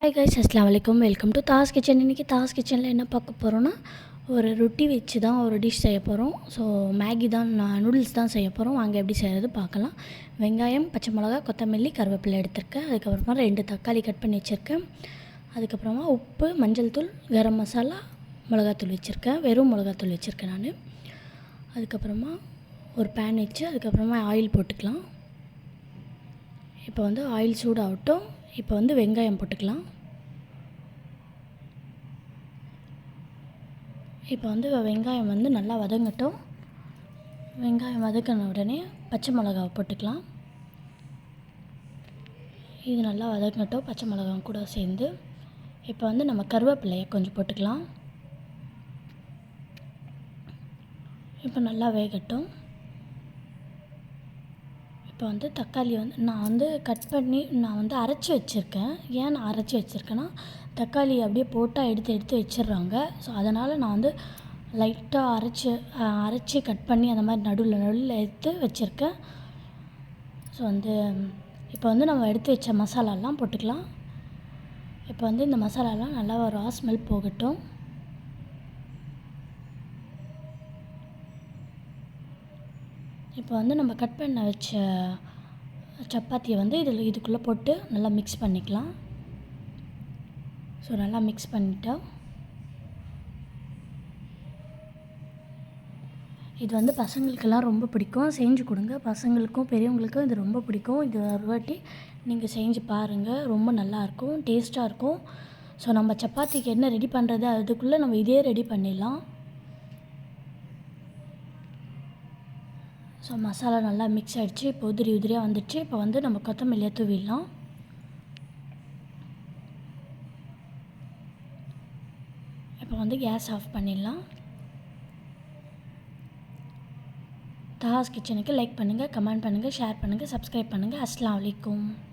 Hi guys, அஸ்ஸலாமு அலைக்கும். Welcome to Das kitchen. இன்றைக்கி தாஸ் கிச்சனில் என்ன பார்க்க போகிறோன்னா, ஒரு ரொட்டி வச்சு தான் ஒரு டிஷ் செய்ய போகிறோம். ஸோ மேகி தான், நூடுல்ஸ் தான் செய்ய போகிறோம். வாங்க எப்படி செய்கிறது பார்க்கலாம். வெங்காயம், பச்சை மிளகா, கொத்தமல்லி, கருவேப்பிலை எடுத்திருக்கேன். அதுக்கப்புறமா 2 தக்காளி கட் பண்ணி வச்சுருக்கேன். அதுக்கப்புறமா உப்பு, மஞ்சள் தூள், கரம் மசாலா, மிளகாத்தூள் வச்சுருக்கேன். வெறும் மிளகாத்தூள் வச்சுருக்கேன் நான். அதுக்கப்புறமா ஒரு பேன் வச்சு அதுக்கப்புறமா ஆயில் போட்டுக்கலாம். இப்போ வந்து ஆயில் சூடாகட்டும். இப்போ வந்து வெங்காயம் போட்டுக்கலாம். இப்போ வந்து வெங்காயம் வந்து நல்லா வதங்கட்டும். வெங்காயம் வதக்கின உடனே பச்சை மிளகாவை போட்டுக்கலாம். இது நல்லா வதங்கட்டும் பச்சை மிளகாய் கூட சேர்ந்து. இப்போ வந்து நம்ம கருவேப்பிலையை கொஞ்சம் போட்டுக்கலாம். இப்போ நல்லா வேகட்டும். இப்போ வந்து தக்காளி வந்து நான் வந்து கட் பண்ணி நான் வந்து அரைச்சி வச்சுருக்கேன். ஏன் நான் அரைச்சி வச்சுருக்கேன்னா, தக்காளி அப்படியே போட்டால் எடுத்து வச்சிடுறாங்க. ஸோ அதனால் நான் வந்து லைட்டாக அரைச்சி கட் பண்ணி அந்த மாதிரி நடுவில் எடுத்து வச்சுருக்கேன். ஸோ வந்து இப்போ வந்து நம்ம எடுத்து வச்ச மசாலாலாம் போட்டுக்கலாம். இப்போ வந்து இந்த மசாலாலாம் நல்லா ஒரு ஸ்மெல் போகட்டும். இப்போ வந்து நம்ம கட் பண்ண வச்ச சப்பாத்தியை வந்து இதுக்குள்ளே போட்டு நல்லா மிக்ஸ் பண்ணிக்கலாம். ஸோ நல்லா மிக்ஸ் பண்ணிட்டோம். இது வந்து பசங்களுக்கெல்லாம் ரொம்ப பிடிக்கும். செஞ்சு கொடுங்க. பசங்களுக்கும் பெரியவங்களுக்கும் இது ரொம்ப பிடிக்கும். இது ஒரு வாட்டி நீங்கள் செஞ்சு பாருங்கள். ரொம்ப நல்லாயிருக்கும், டேஸ்ட்டாக இருக்கும். ஸோ நம்ம சப்பாத்திக்கு என்ன ரெடி பண்ணுறது, அதுக்குள்ளே நம்ம இதே ரெடி பண்ணிடலாம். ஸோ மசாலா நல்லா மிக்ஸ் ஆகிடுச்சு. இப்போ உதிரியாக வந்துடுச்சு. இப்போ வந்து நம்ம கொத்தமல்லியை தூவிடலாம். இப்போ வந்து கேஸ் ஆஃப் பண்ணிடலாம். தாஸ் கிச்சனுக்கு லைக் பண்ணுங்கள், கமெண்ட் பண்ணுங்கள், ஷேர் பண்ணுங்கள், சப்ஸ்கிரைப் பண்ணுங்கள். அஸ்ஸலாமு அலைக்கும்.